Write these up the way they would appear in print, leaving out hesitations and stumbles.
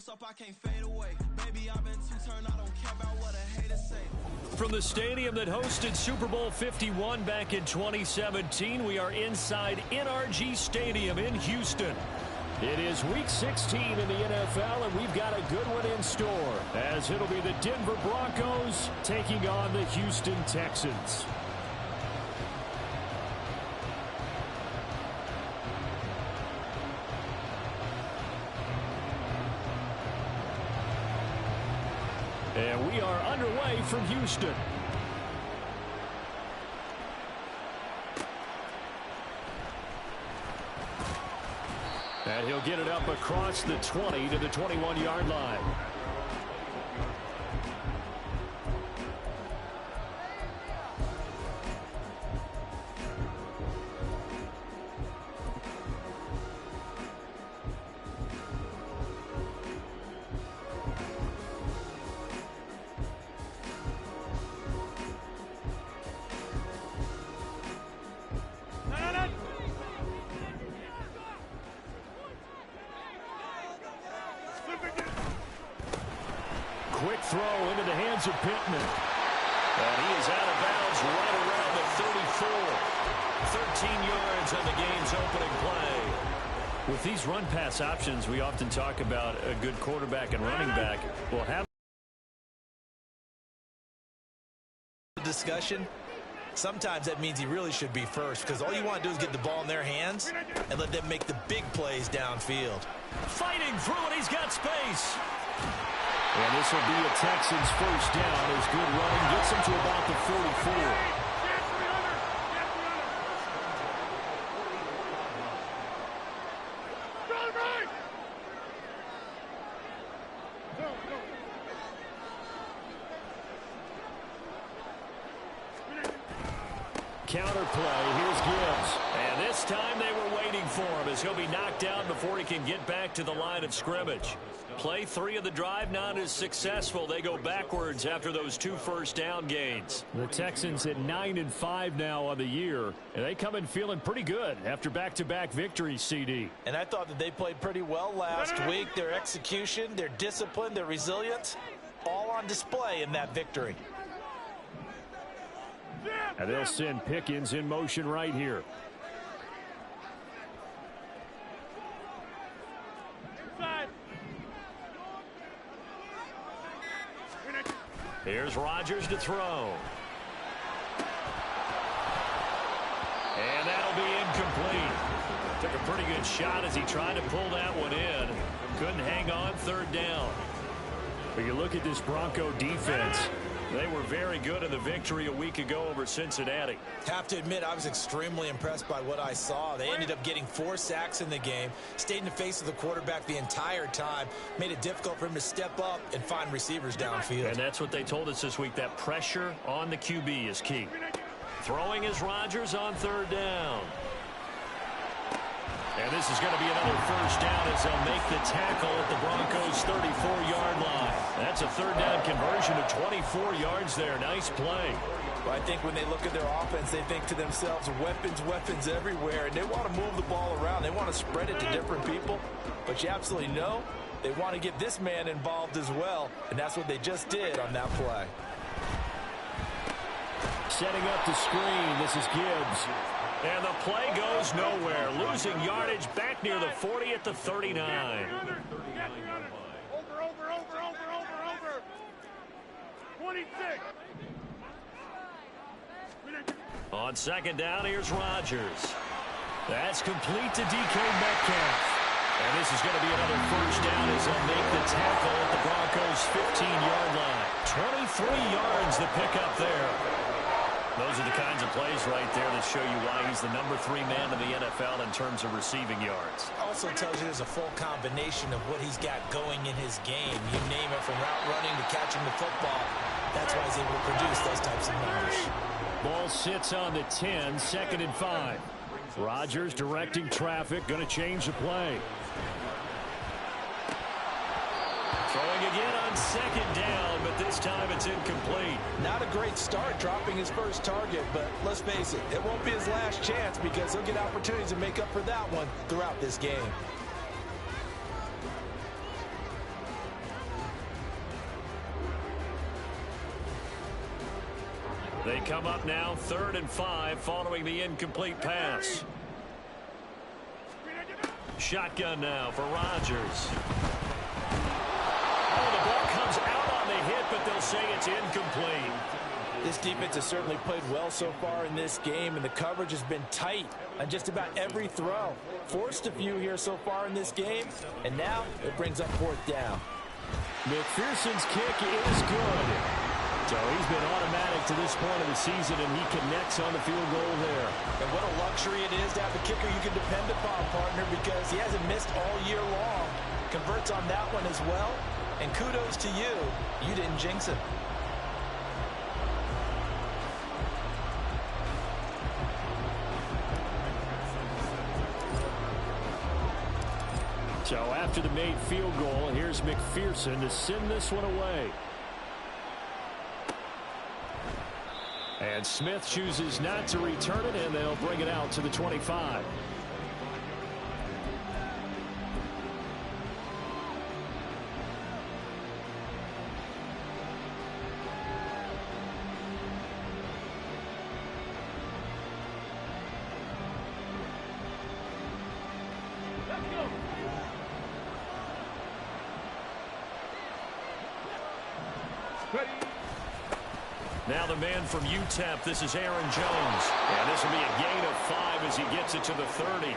From the stadium that hosted Super Bowl 51 back in 2017, we are inside NRG Stadium in Houston. It is Week 16 in the NFL, and we've got a good one in store, as it'll be the Denver Broncos taking on the Houston Texans. And we are underway from Houston. And he'll get it up across the 20 to the 21-yard line. Quick throw into the hands of Pittman. And he is out of bounds right around the 34. 13 yards on the game's opening play. With these run-pass options, we often talk about a good quarterback and running back. We'll have discussion. Sometimes that means he really should be first, because all you want to do is get the ball in their hands and let them make the big plays downfield. Fighting through it, he's got space. And this will be a Texans first down as good running gets him to about the 44. Counter play, here's Gibbs. And this time they were waiting for him as he'll be knocked down before he can get back to the line of scrimmage. Play 3 of the drive not as successful. They go backwards after those 2 first down gains. The Texans at 9-5 now on the year, and they come in feeling pretty good after back-to-back victories, CD. And I thought that they played pretty well last week. Their execution, their discipline, their resilience, all on display in that victory. And they'll send Pickens in motion right here. Here's Rodgers to throw. And that'll be incomplete. Took a pretty good shot as he tried to pull that one in. Couldn't hang on, third down. But you look at this Bronco defense. They were very good in the victory a week ago over Cincinnati. Have to admit, I was extremely impressed by what I saw. They ended up getting 4 sacks in the game, stayed in the face of the quarterback the entire time, made it difficult for him to step up and find receivers downfield. And that's what they told us this week, that pressure on the QB is key. Throwing is Rodgers on third down. And this is going to be another first down as they'll make the tackle at the Broncos' 34-yard line. That's a third down conversion of 24 yards there. Nice play. Well, I think when they look at their offense, they think to themselves, weapons, weapons everywhere. And they want to move the ball around. They want to spread it to different people. But you absolutely know they want to get this man involved as well. And that's what they just did on that play. Setting up the screen. This is Gibbs. And the play goes nowhere. Losing yardage back near the 40 at the 39. Over. 26. On second down, here's Rodgers. That's complete to DK Metcalf. And this is going to be another first down as they'll make the tackle at the Broncos' 15-yard line. 23 yards the pickup there. Those are the kinds of plays right there that show you why he's the number 3 man in the NFL in terms of receiving yards. Also tells you there's a full combination of what he's got going in his game. You name it, from route running to catching the football. That's why he's able to produce those types of numbers. Ball sits on the 10, 2nd and 5. Rodgers directing traffic, going to change the play. Throwing again on second down, but this time it's incomplete. Not a great start dropping his first target, but let's face it, it won't be his last chance because he'll get opportunities to make up for that one throughout this game. They come up now 3rd and 5 following the incomplete pass. Shotgun now for Rodgers. Oh, the ball comes out on the hit, but they'll say it's incomplete. This defense has certainly played well so far in this game, and the coverage has been tight on just about every throw. Forced a few here so far in this game, and now it brings up 4th down. McPherson's kick is good. So he's been automatic to this point of the season, and he connects on the field goal there. And what a luxury it is to have a kicker you can depend upon, partner, because he hasn't missed all year long. Converts on that one as well, and kudos to you. You didn't jinx him. So after the made field goal, here's McPherson to send this one away. And Smith chooses not to return it, and they'll bring it out to the 25. Now the man from UTEP, this is Aaron Jones. And this will be a gain of 5 as he gets it to the 30.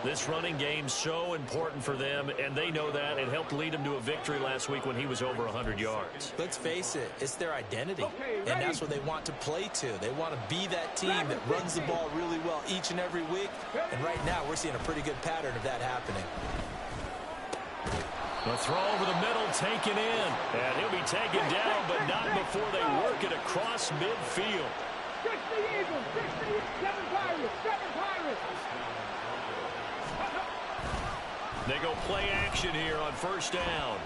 This running game so important for them, and they know that. It helped lead them to a victory last week when he was over 100 yards. Let's face it, it's their identity, and that's what they want to play to. They want to be that team that runs the ball really well each and every week, and right now we're seeing a pretty good pattern of that happening. The throw over the middle taken in. And he'll be taken down, but not before they work it across midfield. 60 Eagles, 60, 7 Pirates, 7 Pirates. They go play action here on 1st down.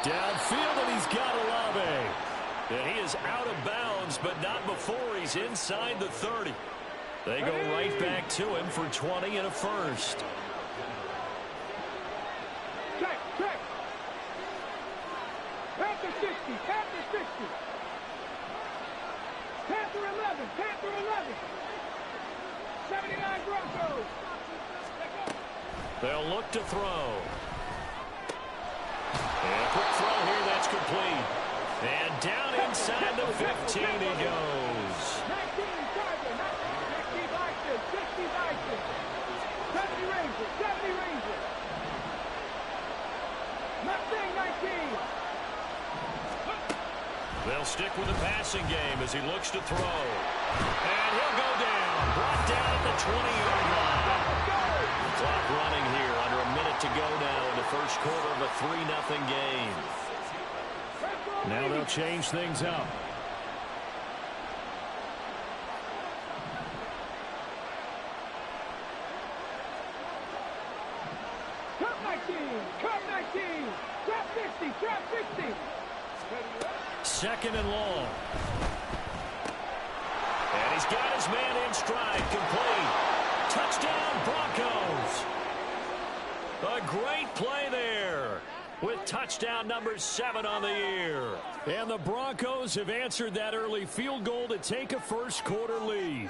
Downfield, and he's got Olave. And he is out of bounds, but not before he's inside the 30. They go right back to him for 20 and a first. Check, check. Panther 60, Panther 60. Panther 11, Panther 11. 79 Broncos. They'll look to throw. And a quick throw here, that's complete. And down inside the 15 he goes. 19 Charger, 60 Vikings, 60 Vikings. 70 Rangers, 70 Rangers. Nothing, 19. They'll stick with the passing game as he looks to throw. And he'll go down. Brought down at the 20-yard line. Clock running here. Under a minute to go now in the first quarter of a 3-0 game. Now they'll change things up. Cup 19, Cup 19. Trap 60, Trap 60. 2nd and long. And he's got his man in stride, complete. Touchdown, Broncos. A great play there with touchdown number 7 on the year. And the Broncos have answered that early field goal to take a first quarter lead.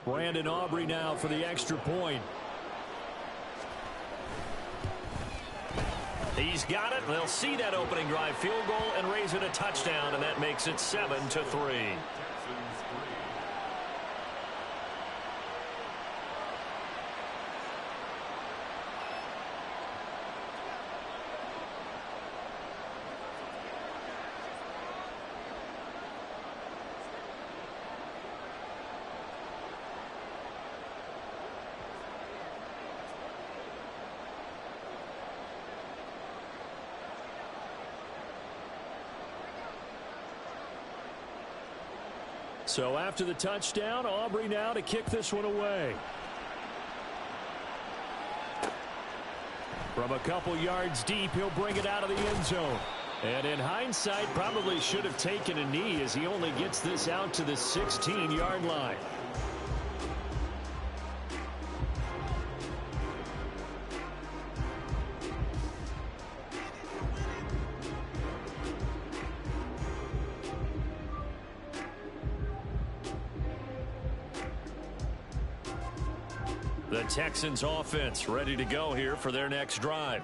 Brandon Aubrey now for the extra point. He's got it. They'll see that opening drive field goal and raise it a touchdown, and that makes it 7-3. So after the touchdown, Aubrey now to kick this one away. From a couple yards deep, he'll bring it out of the end zone. And in hindsight, probably should have taken a knee as he only gets this out to the 16-yard line. The Texans offense ready to go here for their next drive.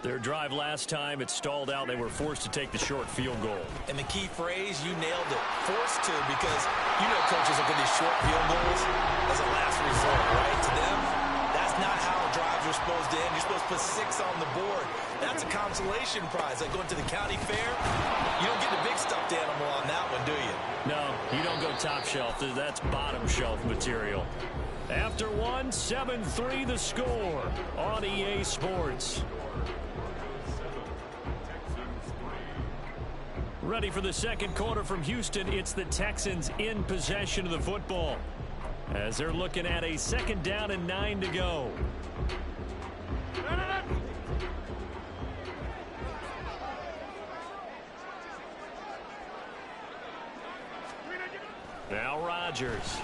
Their drive last time, it stalled out. They were forced to take the short field goal. And the key phrase, you nailed it, forced to, because you know coaches look at these short field goals as a last resort, right? To them, that's not how drives are supposed to end. You're supposed to put 6 on the board. That's a consolation prize. Like going to the county fair, you don't get the big stuffed animal on that one, do you? No, you don't go top shelf. That's bottom shelf material. After one, 7-3 the score on EA Sports. Ready for the second quarter from Houston. It's the Texans in possession of the football as they're looking at a 2nd down and 9 to go. Now Rodgers.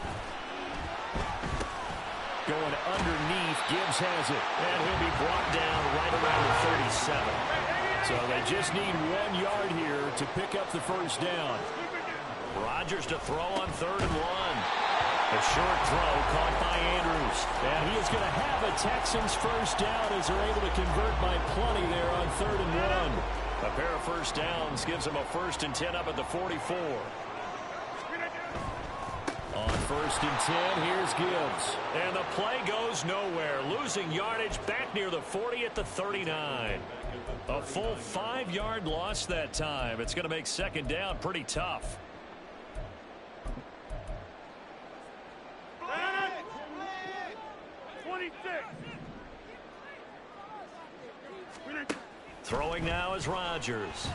Going underneath. Gibbs has it. And he'll be brought down right around the 37. So they just need 1 yard here to pick up the first down. Rodgers to throw on 3rd and 1. A short throw caught by Andrews. And he is going to have a Texans first down as they're able to convert by plenty there on 3rd and 1. A pair of first downs gives them a 1st and 10 up at the 44. On 1st and 10, here's Gibbs. And the play goes nowhere. Losing yardage back near the 40 at the 39. A full 5-yard loss that time. It's going to make 2nd down pretty tough. Throwing now is Rodgers.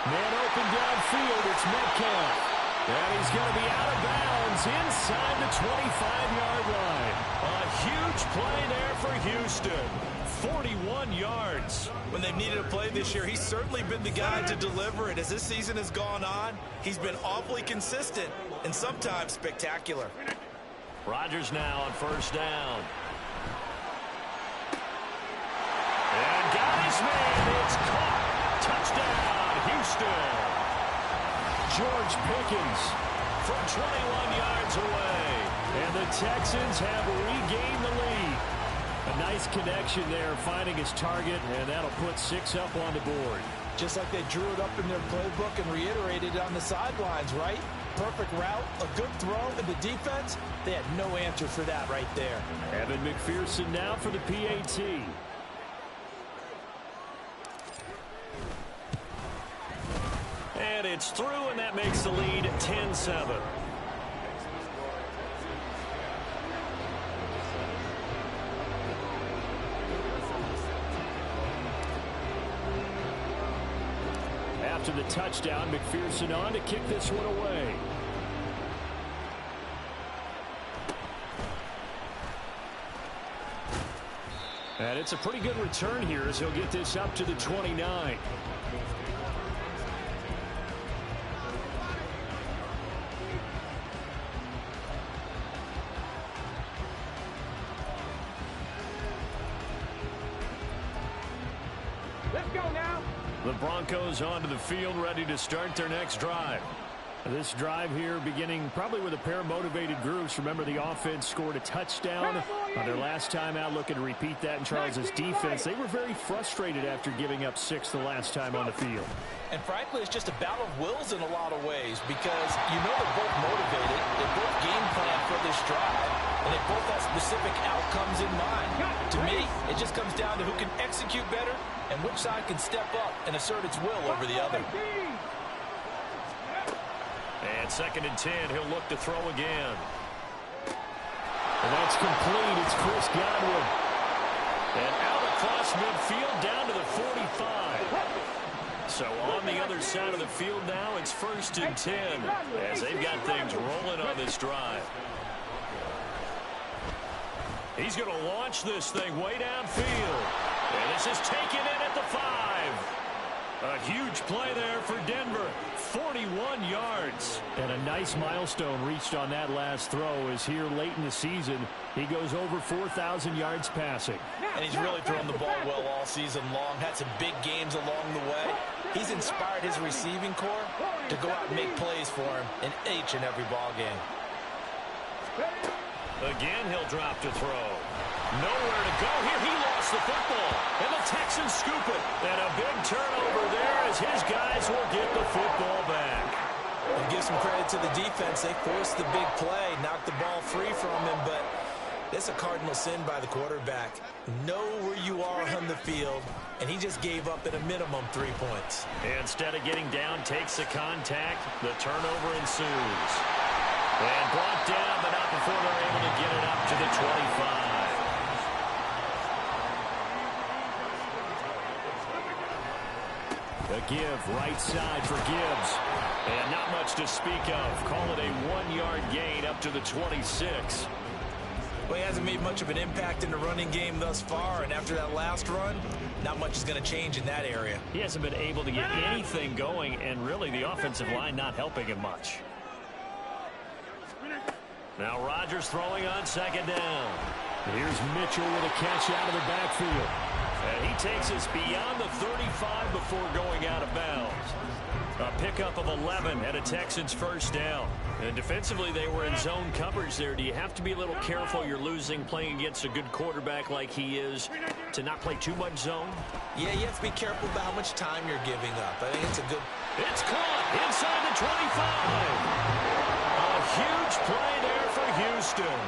Man open downfield. It's Metcalf. And he's going to be out of bounds inside the 25-yard line. A huge play there for Houston. 41 yards. When they've needed a play this year, he's certainly been the guy to deliver it. As this season has gone on, he's been awfully consistent and sometimes spectacular. Rodgers now on 1st down. And got his man. It's caught. Touchdown, Houston. George Pickens from 21 yards away. And the Texans have regained the lead. A nice connection there, finding his target, and that'll put 6 up on the board. Just like they drew it up in their playbook and reiterated it on the sidelines, right? Perfect route, a good throw, and the defense, they had no answer for that right there. Evan McPherson now for the PAT. And it's through, and that makes the lead 10-7. After the touchdown, McPherson on to kick this one away. And it's a pretty good return here as he'll get this up to the 29. Let's go now. The Broncos onto the field, ready to start their next drive. This drive here beginning probably with a pair of motivated groups. Remember, the offense scored a touchdown on their last time out, looking to repeat that in Charles' defense. They were very frustrated after giving up 6 the last time on the field. And frankly, it's just a battle of wills in a lot of ways because you know they're both motivated, they both game plan for this drive, and they both have specific outcomes in mind. To me, it just comes down to who can execute better and which side can step up and assert its will over the other. And 2nd and 10, he'll look to throw again. And that's complete. It's Chris Godwin. And out across midfield down to the 45. So on the other side of the field now, it's 1st and 10 as they've got things rolling on this drive. He's going to launch this thing way downfield. And this is taken in at the 5. A huge play there for Denver. 41 yards. And a nice milestone reached on that last throw as here late in the season, he goes over 4,000 yards passing. And he's really thrown the ball well all season long. Had some big games along the way. He's inspired his receiving corps to go out and make plays for him in each and every ball game. Again, he'll drop to throw. Nowhere to go here. He lost the football. And the Texans scoop it. And a big turnover there as his guys will get the football back. And give some credit to the defense. They forced the big play, knocked the ball free from him, but it's a cardinal sin by the quarterback. Know where you are on the field, and he just gave up at a minimum 3 points. Instead of getting down, takes the contact. The turnover ensues. And brought down, but not before they're able to get it up to the 25. A give, right side for Gibbs. And not much to speak of. Call it a 1-yard gain up to the 26. Well, he hasn't made much of an impact in the running game thus far, and after that last run, not much is going to change in that area. He hasn't been able to get anything going, and really the offensive line not helping him much. Now Rodgers throwing on second down. Here's Mitchell with a catch out of the backfield. And he takes us beyond the 35 before going out of bounds. A pickup of 11 and a Texans first down. And defensively, they were in zone coverage there. Do you have to be a little careful? You're losing playing against a good quarterback like he is to not play too much zone? Yeah, you have to be careful about how much time you're giving up. I think it's a good... It's caught inside the 25. A huge play there for Houston.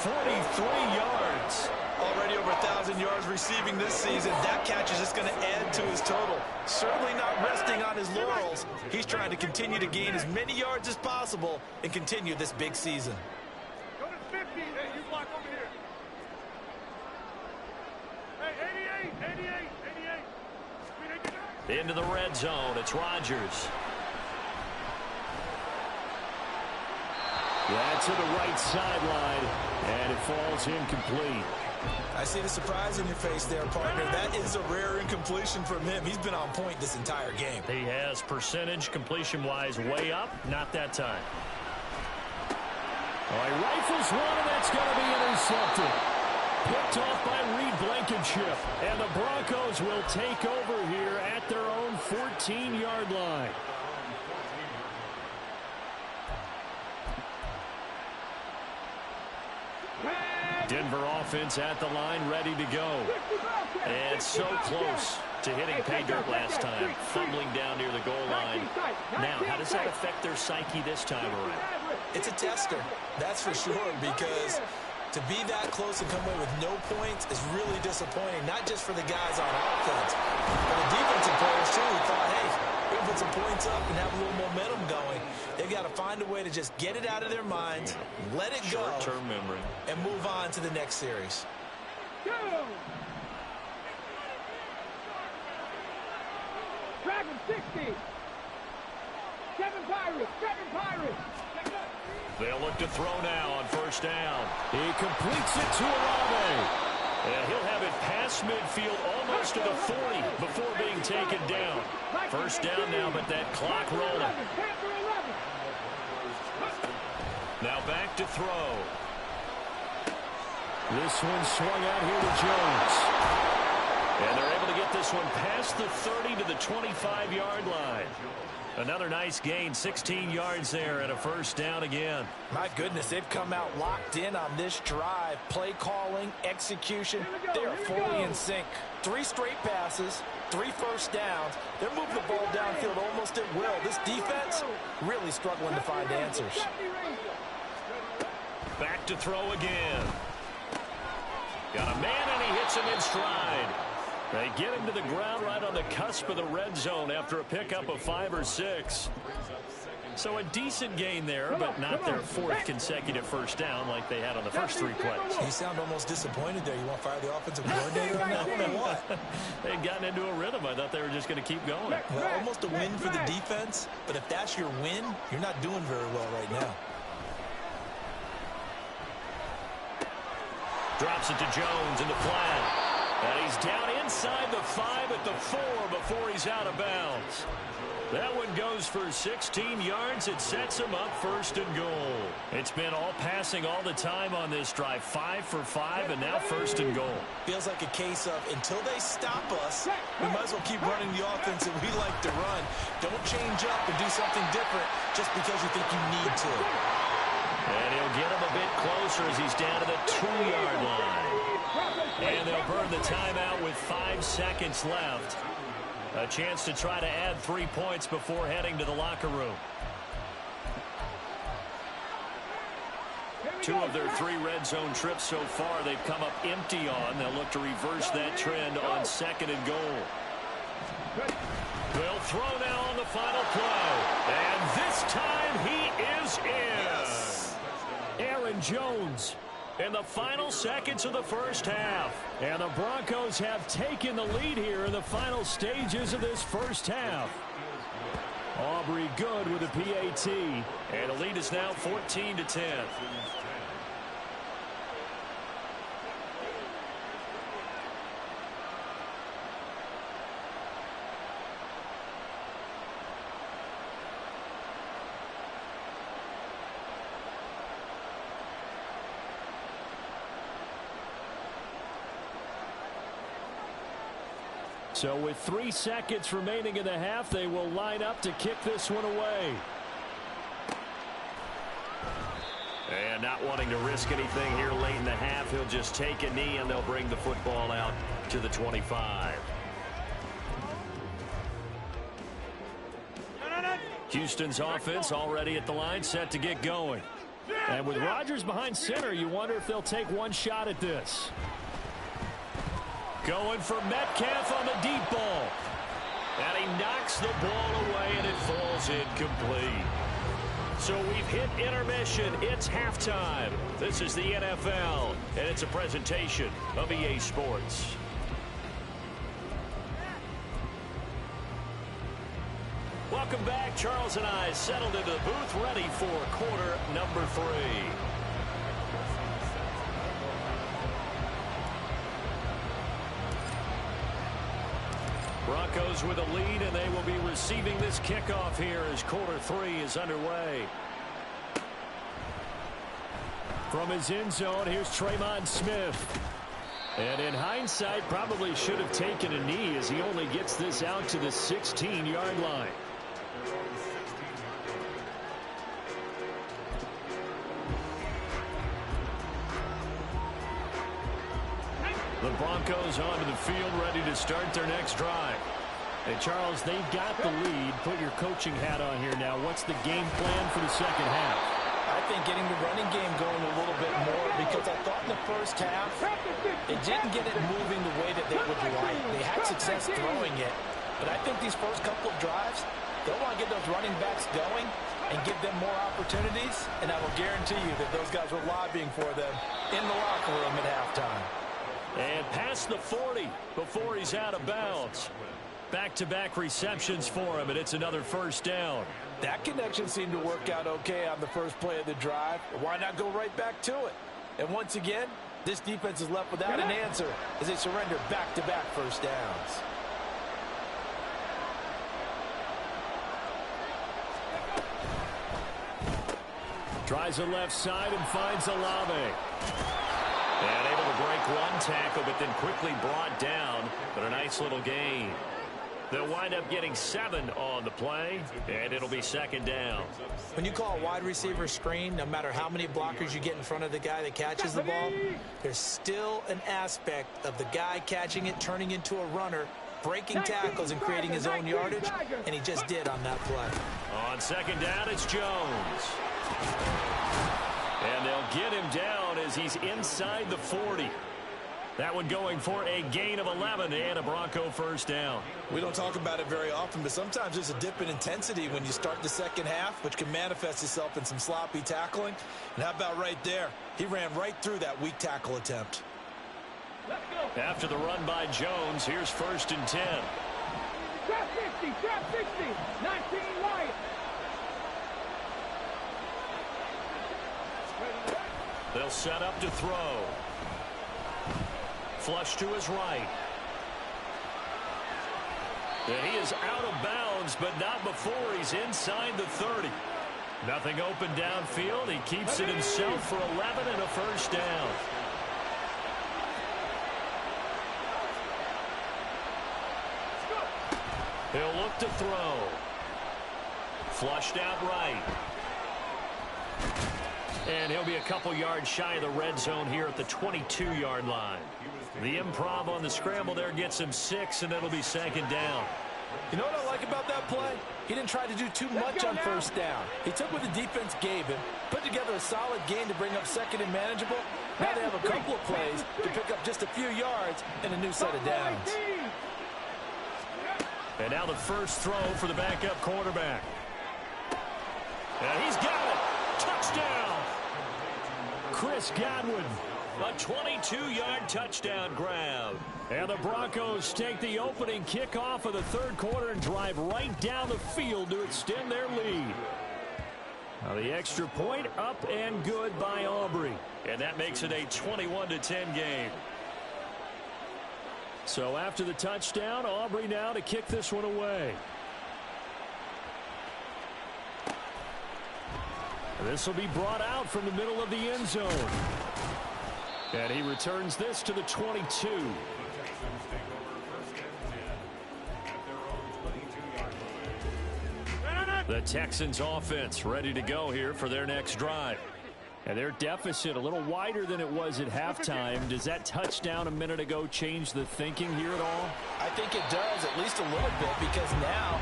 43 yards. Already over 1,000 yards receiving this season. That catch is just going to add to his total. Certainly not resting on his laurels. He's trying to continue to gain as many yards as possible and continue this big season. Go to 50. Hey, you block over here. Hey, 88. Into the red zone. It's Rodgers. That's to the right sideline, and it falls incomplete. I see the surprise in your face there, partner. That is a rare incompletion from him. He's been on point this entire game. He has percentage completion-wise way up. Not that time. Oh, he rifles one, and that's going to be intercepted. Picked off by Reed Blankenship. And the Broncos will take over here at their own 14-yard line. Denver offense at the line, ready to go. And so close to hitting pay dirt last time, fumbling down near the goal line. Now, how does that affect their psyche this time around? It's a tester, that's for sure, because to be that close and come away with no points is really disappointing, not just for the guys on offense, but the defensive players, too, who thought, hey, we can put some points up and have a little momentum going. They've got to find a way to just get it out of their minds, let it go, short-term memory, and move on to the next series. Dragon 60. Seven Pirates. They'll look to throw now on first down. He completes it to Olave. And he'll have it past midfield almost to the 40 before being taken down. First down now, but that clock rolling. Now back to throw. This one swung out here to Jones. And they're able to get this one past the 30 to the 25-yard line. Another nice gain, 16 yards there, and a first down again. My goodness, they've come out locked in on this drive. Play calling, execution, they are fully in sync. 3 straight passes, 3 first downs. They're moving the ball downfield almost at will. This defense really struggling to find answers. Back to throw again. Got a man, and he hits him in stride. They get him to the ground right on the cusp of the red zone after a pickup of 5 or 6. So a decent gain there, but not their 4th consecutive first down like they had on the first 3 plays. You sound almost disappointed there. You want to fire the offensive coordinator on that one or what? They'd gotten into a rhythm. I thought they were just going to keep going. Well, almost a win for the defense, but if that's your win, you're not doing very well right now. Drops it to Jones in the flat. And he's down inside the 5 at the 4 before he's out of bounds. That one goes for 16 yards. It sets him up first and goal. It's been all passing all the time on this drive. 5 for 5 and now first and goal. Feels like a case of until they stop us, we might as well keep running the offense that we like to run. Don't change up and do something different just because you think you need to. And he'll get him a bit closer as he's down to the 2-yard line. And they'll burn the timeout with 5 seconds left. A chance to try to add 3 points before heading to the locker room. 2 of their 3 red zone trips so far they've come up empty on. They'll look to reverse that trend on 2nd and goal. They'll throw now on the final play. And this time he is in. Yes. Aaron Jones in the final seconds of the first half. And the Broncos have taken the lead here in the final stages of this first half. Aubrey good with a PAT. And the lead is now 14-10. So with 3 seconds remaining in the half, they will line up to kick this one away. And not wanting to risk anything here late in the half, he'll just take a knee and they'll bring the football out to the 25. Houston's offense already at the line, set to get going. And with Rodgers behind center, you wonder if they'll take one shot at this. Going for Metcalf on the deep ball. And he knocks the ball away, and it falls incomplete. So we've hit intermission. It's halftime. This is the NFL, and it's a presentation of EA Sports. Welcome back. Charles and I settled into the booth, ready for quarter number 3. Broncos with a lead, and they will be receiving this kickoff here as quarter 3 is underway. From his end zone, here's Tremon Smith. And in hindsight, probably should have taken a knee as he only gets this out to the 16-yard line. The Broncos onto the field, ready to start their next drive. And Charles, they've got the lead. Put your coaching hat on here now. What's the game plan for the second half? I think getting the running game going a little bit more, because I thought in the first half it didn't get it moving the way that they would like. They had success throwing it, but I think these first couple of drives, they'll want to get those running backs going and give them more opportunities, and I will guarantee you that those guys were lobbying for them in the locker room at halftime. And past the 40 before he's out of bounds. Back-to-back receptions for him, and it's another first down. That connection seemed to work out okay on the first play of the drive. Why not go right back to it? And once again, this defense is left without an answer as they surrender back-to-back first downs. Tries the left side and finds Olave. And able to break one tackle, but then quickly brought down. But a nice little gain. They'll wind up getting 7 on the play, and it'll be second down. When you call a wide receiver screen, no matter how many blockers you get in front of the guy that catches the ball, there's still an aspect of the guy catching it, turning into a runner, breaking tackles and creating his own yardage, and he just did on that play. On second down, it's Jones. And they'll get him down as he's inside the 40. That one going for a gain of 11 and a Bronco first down. We don't talk about it very often, but sometimes there's a dip in intensity when you start the second half, which can manifest itself in some sloppy tackling. And how about right there? He ran right through that weak tackle attempt. After the run by Jones, here's 1st and 10. Trap 50, trap 60, 19 Lions. They'll set up to throw. Flush to his right. And he is out of bounds, but not before he's inside the 30. Nothing open downfield. He keeps it himself for 11 and a first down. He'll look to throw. Flushed out right. And he'll be a couple yards shy of the red zone here at the 22-yard line. The improv on the scramble there gets him 6, and it'll be second down. You know what I like about that play? He didn't try to do too much on first down. He took what the defense gave him, put together a solid game to bring up second and manageable. Now they have a couple of plays to pick up just a few yards and a new set of downs. And now the first throw for the backup quarterback. And he's got it. Touchdown. Chris Godwin. A 22-yard touchdown grab. And the Broncos take the opening kickoff of the third quarter and drive right down the field to extend their lead. Now the extra point up and good by Aubrey. And that makes it a 21-10 game. So after the touchdown, Aubrey now to kick this one away. This will be brought out from the middle of the end zone. And he returns this to the 22. The Texans offense ready to go here for their next drive. And their deficit a little wider than it was at halftime. Does that touchdown a minute ago change the thinking here at all? I think it does, at least a little bit, because now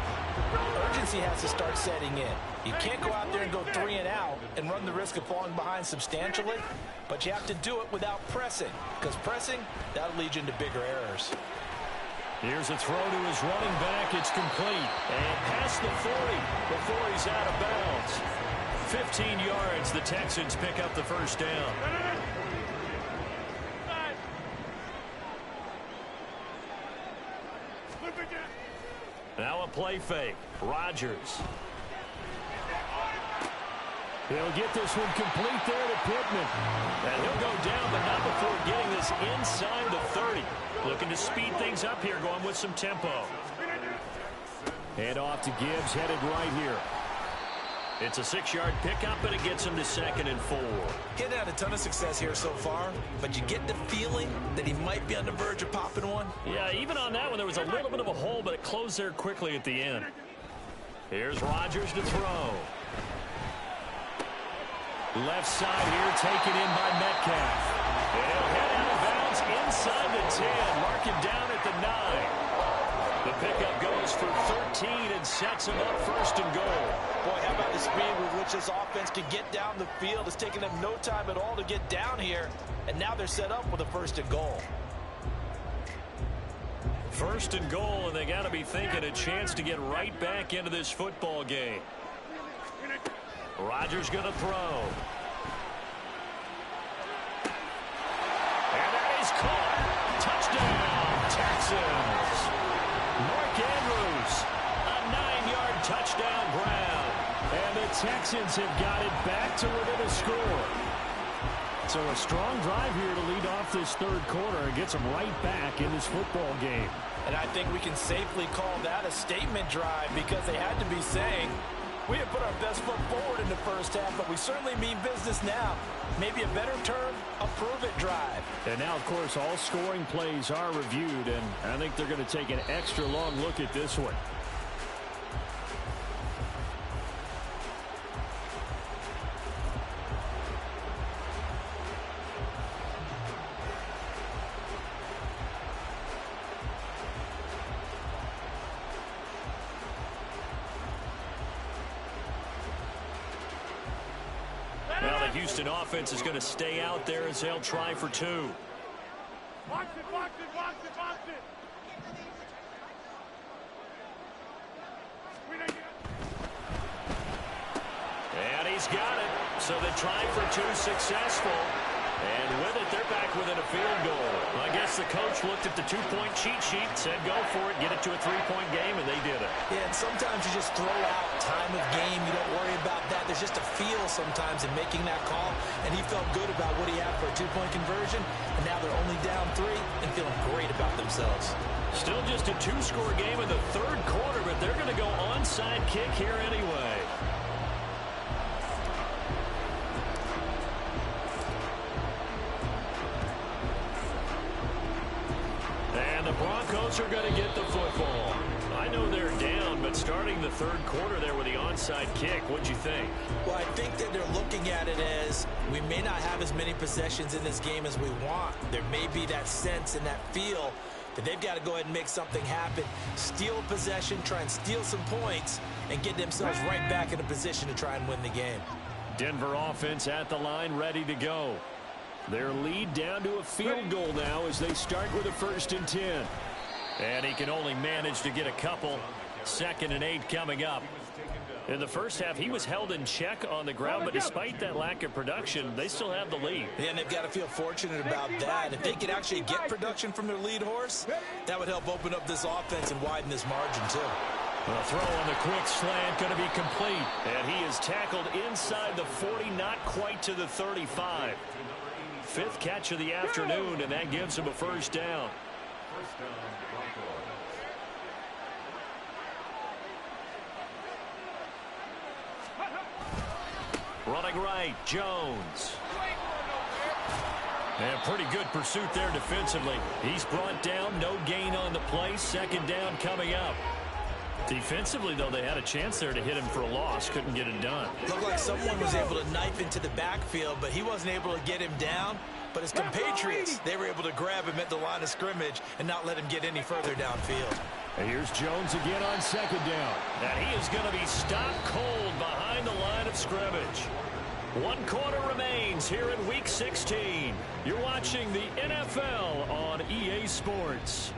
urgency has to start setting in. You can't go out there and go 3 and out and run the risk of falling behind substantially, but you have to do it without pressing, because pressing, that'll lead you into bigger errors. Here's a throw to his running back. It's complete. And past the 40 before he's out of bounds. 15 yards, the Texans pick up the first down. Now a play fake. Rodgers. He'll get this one complete there to Pittman. And he'll go down, but not before getting this inside the 30. Looking to speed things up here, going with some tempo. Hand off to Gibbs, headed right here. It's a 6-yard pickup, and it gets him to 2nd and 4. He hadn't had a ton of success here so far, but you get the feeling that he might be on the verge of popping one. Yeah, even on that one, there was a little bit of a hole, but it closed there quickly at the end. Here's Rodgers to throw. Left side here, taken in by Metcalf. And he'll head out of bounds inside the 10, mark him down at the 9. The pickup goes for 13 and sets him up 1st and goal. Boy, how about the speed with which this offense can get down the field? It's taken them no time at all to get down here, and now they're set up with a 1st and goal. 1st and goal, and they got to be thinking a chance to get right back into this football game. Rodgers going to throw. And that is caught. Touchdown, Texans. Mark Andrews, a 9-yard touchdown grab. And the Texans have got it back to within a score. So a strong drive here to lead off this third quarter and gets them right back in this football game. And I think we can safely call that a statement drive, because they had to be saying, we have put our best foot forward in the first half, but we certainly mean business now. Maybe a better term, a prove-it drive. And now, of course, all scoring plays are reviewed, and I think they're going to take an extra long look at this one. Houston offense is going to stay out there as they'll try for 2. Box it, box it, box it, box it. And he's got it. So they try for 2 successful. And with it, they're back within a field goal. I guess the coach looked at the 2-point cheat sheet, said go for it, get it to a 3-point game, and they did it. Yeah, and sometimes you just throw out time of game. You don't worry about that. There's just a feel sometimes in making that call, and he felt good about what he had for a 2-point conversion, and now they're only down 3 and feeling great about themselves. Still just a 2-score game in the third quarter, but they're going to go onside kick here anyway. And the Broncos are going to get the football. I know they're down, but starting the third quarter there with the onside kick, what'd you think? Well, I think that they're looking at it as we may not have as many possessions in this game as we want. There may be that sense and that feel that they've got to go ahead and make something happen, steal a possession, try and steal some points, and get themselves right back in a position to try and win the game. Denver offense at the line, ready to go. Their lead down to a field goal now as they start with a 1st and 10. And he can only manage to get a couple. 2nd and 8 coming up. In the first half, he was held in check on the ground, but despite that lack of production, they still have the lead. Yeah, and they've got to feel fortunate about that. If they could actually get production from their lead horse, that would help open up this offense and widen this margin, too. A throw on the quick slant going to be complete. And he is tackled inside the 40, not quite to the 35. 5th catch of the afternoon, and that gives him a 1st down. Running right, Jones. And pretty good pursuit there defensively. He's brought down, no gain on the play. 2nd down coming up. Defensively, though, they had a chance there to hit him for a loss. Couldn't get it done. Looked like someone was able to knife into the backfield, but he wasn't able to get him down. But his compatriots, they were able to grab him at the line of scrimmage and not let him get any further downfield. And here's Jones again on 2nd down. And he is going to be stopped cold behind the line of scrimmage. 1 quarter remains here in Week 16. You're watching the NFL on EA Sports.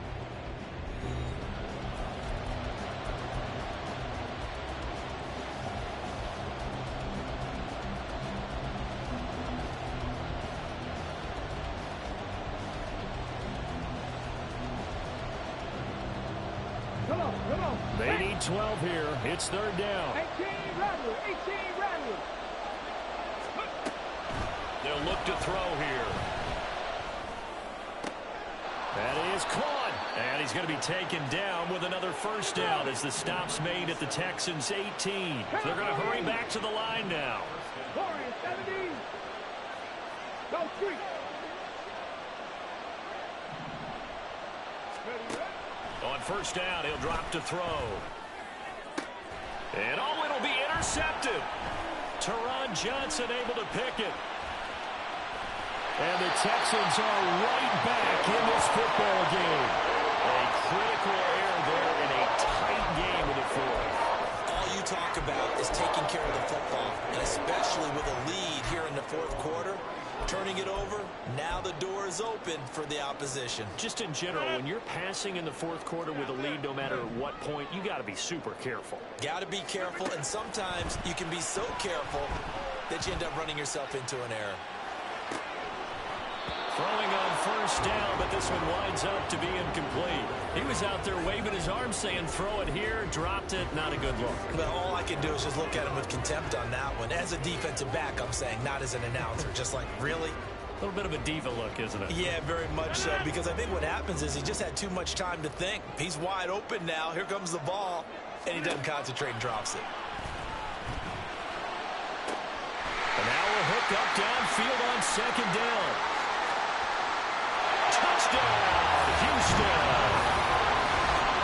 They need 12 here. It's 3rd down. 18 Rattler, 18 Rattler. They'll look to throw here. That is caught. And he's going to be taken down with another 1st down as the stop's made at the Texans' 18. They're going to hurry back to the line now. 17. Go street. On 1st down, he'll drop to throw. And it'll be intercepted. Teron Johnson able to pick it. And the Texans are right back in this football game. A critical error there in a tight game in the 4th. All you talk about is taking care of the football, and especially with a lead here in the 4th quarter. Turning it over, now the door is open for the opposition. Just in general, when you're passing in the 4th quarter with a lead, no matter what point, you got to be super careful. Got to be careful, and sometimes you can be so careful that you end up running yourself into an error. Throwing on 1st down, but this one winds up to be incomplete. He was out there waving his arms saying, throw it here, dropped it, not a good look. Well, all I can do is just look at him with contempt on that one. As a defensive back, I'm saying, not as an announcer. Just like, really? A little bit of a diva look, isn't it? Yeah, very much so, because I think what happens is he just had too much time to think. He's wide open now. Here comes the ball, and he doesn't concentrate and drops it. And now we're hooked up downfield on 2nd down. Touchdown, Houston.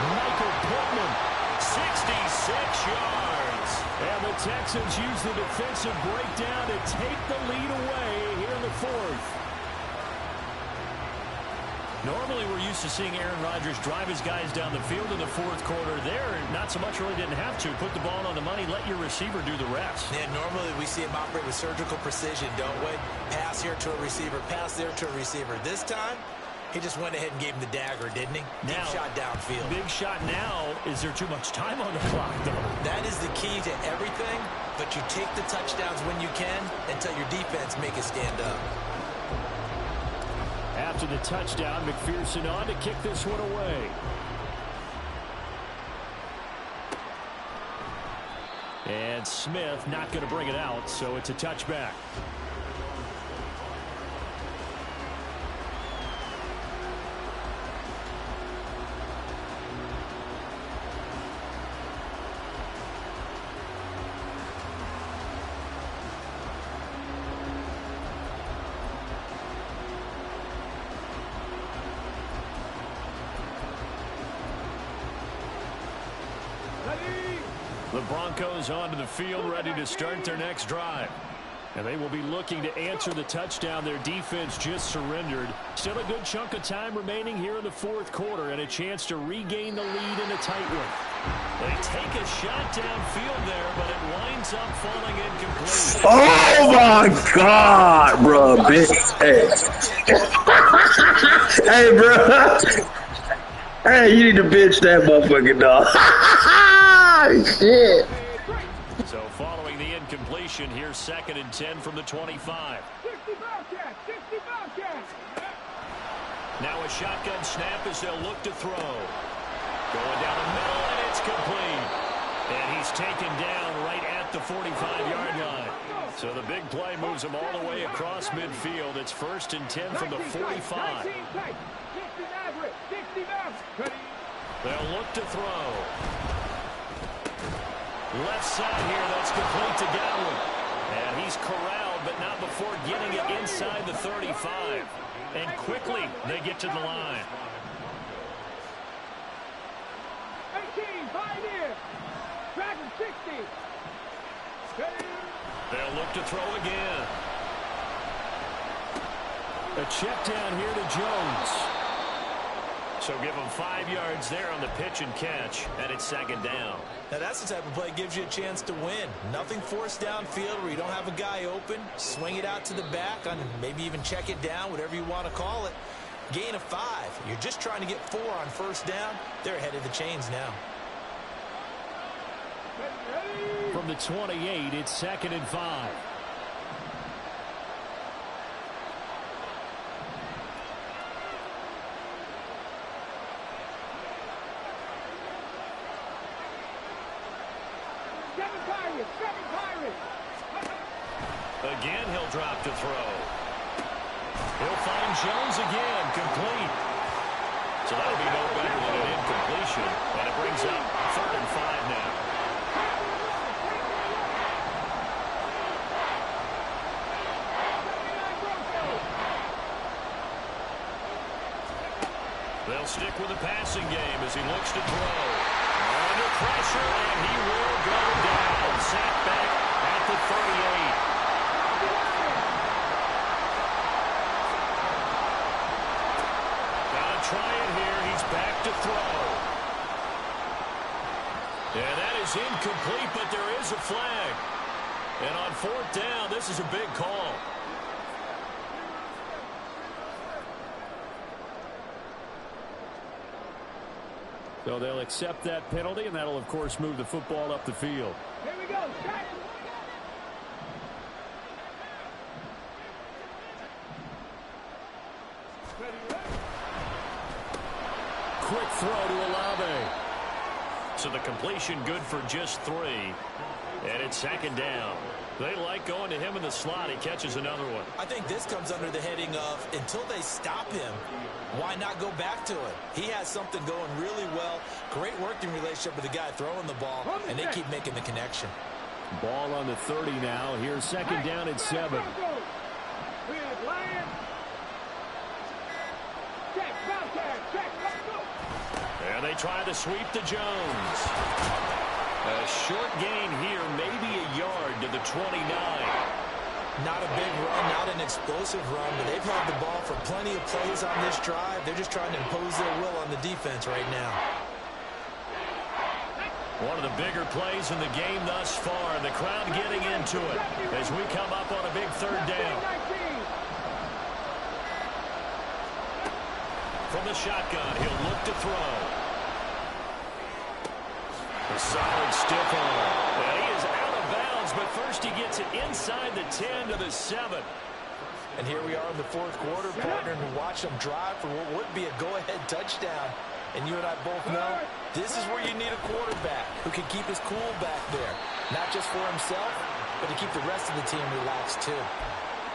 Michael Pittman, 66 yards. And the Texans use the defensive breakdown to take the lead away here in the 4th. Normally we're used to seeing Aaron Rodgers drive his guys down the field in the 4th quarter. There, not so much, really didn't have to. Put the ball on the money, let your receiver do the rest. Yeah, normally we see him operate with surgical precision, don't we? Pass here to a receiver, pass there to a receiver. This time, he just went ahead and gave him the dagger, didn't he? Deep shot downfield. Big shot now. Is there too much time on the clock, though? That is the key to everything, but you take the touchdowns when you can and tell your defense make it stand up. After the touchdown, McPherson on to kick this one away. And Smith not going to bring it out, so it's a touchback. The The Broncos onto the field, ready to start their next drive. And they will be looking to answer the touchdown their defense just surrendered. Still a good chunk of time remaining here in the fourth quarter and a chance to regain the lead in a tight one. They take a shot downfield there, but it winds up falling incomplete. Oh, my God, bro. Bitch. Hey. Hey, bro. Hey, you need to bitch that motherfucking dog. Shit. So following the incompletion, here's 2nd and 10 from the 25. 60 Bobcats, 60 Bobcats. Now a shotgun snap as they'll look to throw. Going down the middle, and it's complete. And he's taken down right at the 45-yard line. So the big play moves him all the way across midfield. It's 1st and 10 from the 45. 60 Maverick, 60 Maverick. They'll look to throw. Left side here, that's complete to Godwin. And he's corralled, but not before getting it inside the 35. And quickly, they get to the line. 18, 5 in. Dragon 60. They'll look to throw again. A check down here to Jones. So give him 5 yards there on the pitch and catch, and it's 2nd down. Now that's the type of play that gives you a chance to win. Nothing forced downfield where you don't have a guy open. Swing it out to the back, on maybe even check it down, whatever you want to call it. Gain of 5. You're just trying to get 4 on 1st down. They're ahead of the chains now. From the 28, it's 2nd and 5. Again, he'll drop to throw. He'll find Jones again, complete. So that'll be no better than an incompletion. And it brings up 3rd and 5 now. They'll stick with the passing game as he looks to throw. Under pressure, and he will go down. Sacked back at the 38. Gotta try it here. He's back to throw. And that is incomplete, but there is a flag. And on 4th down, this is a big call. So they'll accept that penalty, and that'll, of course, move the football up the field. Here we go. Quick throw to Olave. So the completion good for just 3. And it's 2nd down. They like going to him in the slot. He catches another one. I think this comes under the heading of until they stop him, why not go back to it? He has something going really well. Great working relationship with the guy throwing the ball, and they keep making the connection. Ball on the 30 now. Here's 2nd down and 7. And they try to sweep to Jones. A short gain here, maybe a yard to the 29. Not a big run, not an explosive run, but they've held the ball for plenty of plays on this drive. They're just trying to impose their will on the defense right now. One of the bigger plays in the game thus far, and the crowd getting into it as we come up on a big 3rd down. From the shotgun, he'll look to throw. A solid stiff arm. And he is out of bounds, but first he gets it inside the 10 to the 7. And here we are in the 4th quarter, partner, and watch them drive for what would be a go-ahead touchdown. And you and I both know this is where you need a quarterback who can keep his cool back there. Not just for himself, but to keep the rest of the team relaxed too.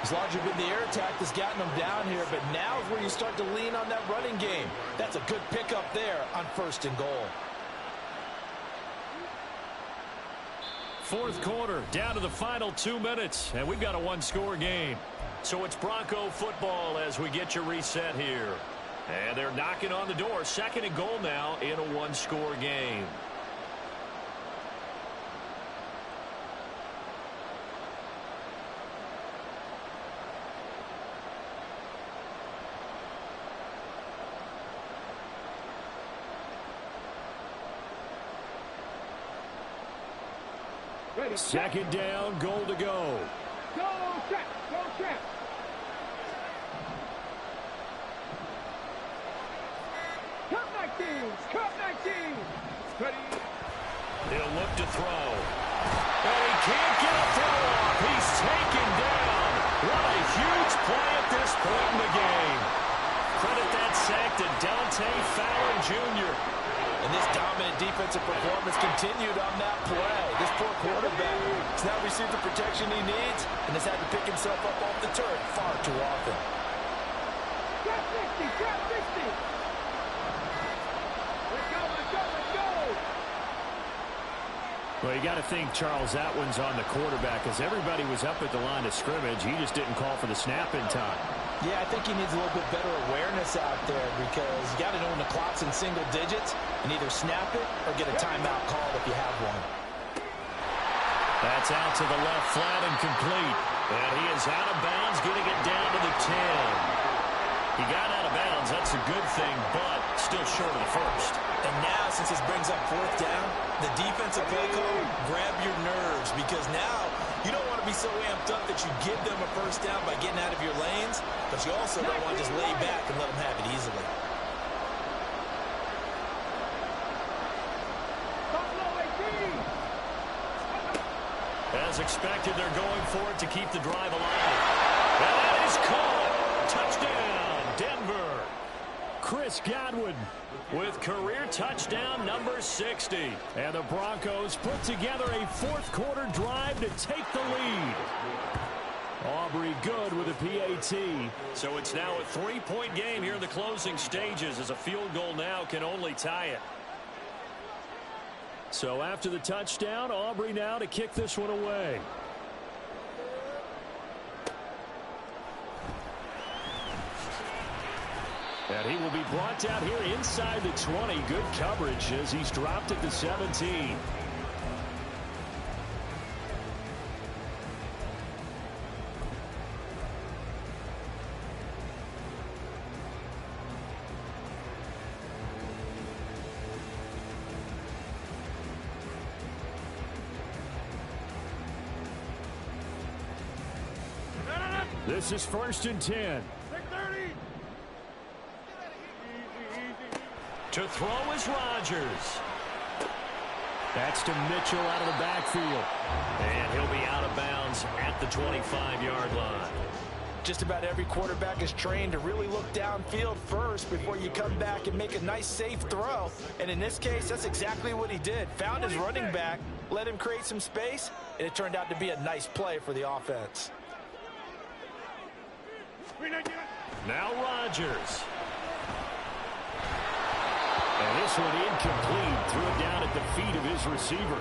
As long as you've been the air attack that's gotten them down here, but now is where you start to lean on that running game. That's a good pickup there on 1st and goal. 4th quarter, down to the final 2 minutes, and we've got a 1-score game. So it's Bronco football as we get you reset here. And they're knocking on the door. 2nd and goal now in a 1-score game. Second down, goal to go. Go check. Go check. Cup 19. Cup 19. Ready. He'll look to throw. And he can't get a throw off. He's taken down. What a huge play at this point in the game. Credit that sack to Dante Fowler Jr. And this dominant defensive performance continued on that play. This poor quarterback has now received the protection he needs and has had to pick himself up off the turf far too often. Trap 60. Trap 60. Let's go. Let's go. Let's go. Well, you got to think Charles Atwin's on the quarterback because everybody was up at the line of scrimmage. He just didn't call for the snap in time. Yeah, I think he needs a little bit better awareness out there because you got to know when the clock's in single digits and either snap it or get a timeout called if you have one. That's out to the left flat and complete. And he is out of bounds, getting it down to the 10. He got out of bounds. That's a good thing, but still short of the first. And now, since this brings up fourth down, the defensive play call, grab your nerves because now you don't want to be so amped up that you give them a first down by getting out of your lanes, but you also don't want to just lay back and let them have it easily. As expected, they're going for it to keep the drive alive. And that is caught. Touchdown, Denver. Chris Godwin with career touchdown number 60. And the Broncos put together a fourth-quarter drive to take the lead. Aubrey good with a PAT. So it's now a three-point game here in the closing stages as a field goal now can only tie it. So after the touchdown, Aubrey now to kick this one away. And he will be brought down here inside the 20. Good coverage as he's dropped at the 17. This is 1st and 10. To throw is Rodgers. That's to Mitchell out of the backfield. And he'll be out of bounds at the 25-yard line. Just about every quarterback is trained to really look downfield first before you come back and make a nice, safe throw. And in this case, that's exactly what he did. Found his running back, let him create some space, and it turned out to be a nice play for the offense. Now Rodgers. And this one incomplete. Threw it down at the feet of his receiver.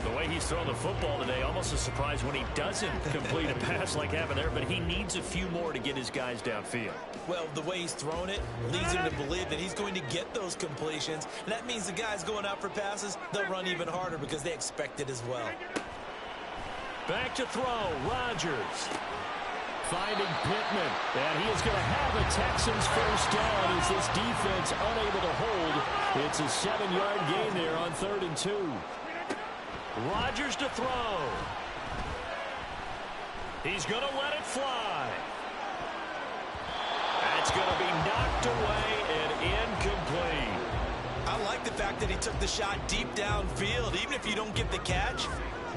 The way he's thrown the football today, almost a surprise when he doesn't complete a pass like happened there, but he needs a few more to get his guys downfield. Well, the way he's thrown it leads him to believe that he's going to get those completions. And that means the guys going out for passes, they'll run even harder because they expect it as well. Back to throw, Rodgers. Finding Pittman, and he is going to have a Texans first down as this defense unable to hold. It's a 7-yard gain there on 3rd and 2. Rodgers to throw. He's going to let it fly. That's going to be knocked away and incomplete. I like the fact that he took the shot deep downfield. Even if you don't get the catch,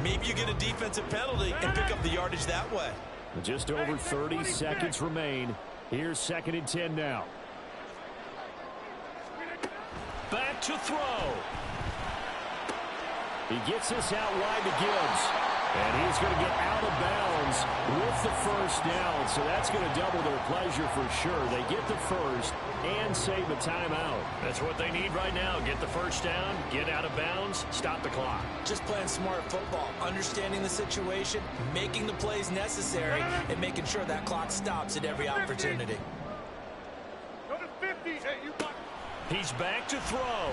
maybe you get a defensive penalty and pick up the yardage that way. Just over 30 seconds remain. Here's 2nd and 10 now. Back to throw. He gets this out wide to Gibbs. And he's going to get out of bounds with the first down. So that's going to double their pleasure for sure. They get the first and save a timeout. That's what they need right now. Get the first down, get out of bounds, stop the clock. Just playing smart football, understanding the situation, making the plays necessary, and making sure that clock stops at every opportunity. Go to 50. Hey, you got. He's back to throw.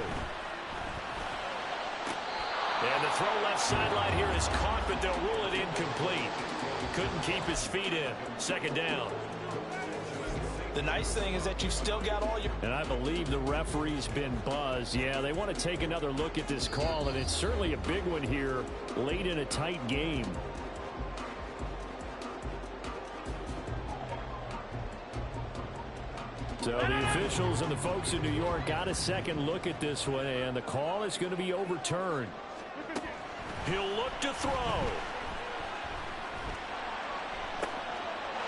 And the throw left sideline here is caught, but they'll rule it incomplete. Couldn't keep his feet in. 2nd down. The nice thing is that you've still got all your... And I believe the referee's been buzzed. Yeah, they want to take another look at this call, and it's certainly a big one here late in a tight game. So the officials and the folks in New York got a second look at this one, and the call is going to be overturned. He'll look to throw.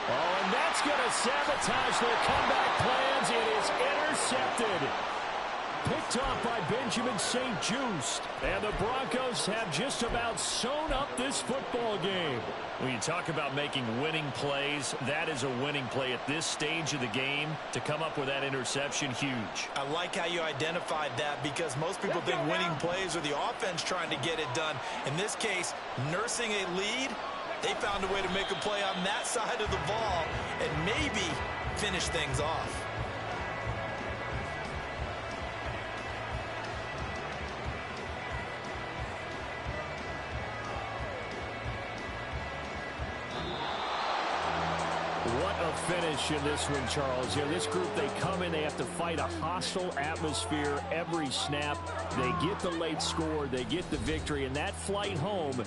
Oh, and that's going to sabotage their comeback plans. It is intercepted. Picked off by Benjamin St-Juste. And the Broncos have just about sewn up this football game. When you talk about making winning plays, that is a winning play at this stage of the game. To come up with that interception, huge. I like how you identified that, because most people think winning plays are the offense trying to get it done. In this case, nursing a lead, they found a way to make a play on that side of the ball and maybe finish things off. What a finish in this one, Charles. You know, this group, they come in, they have to fight a hostile atmosphere every snap. They get the late score, they get the victory, and that flight home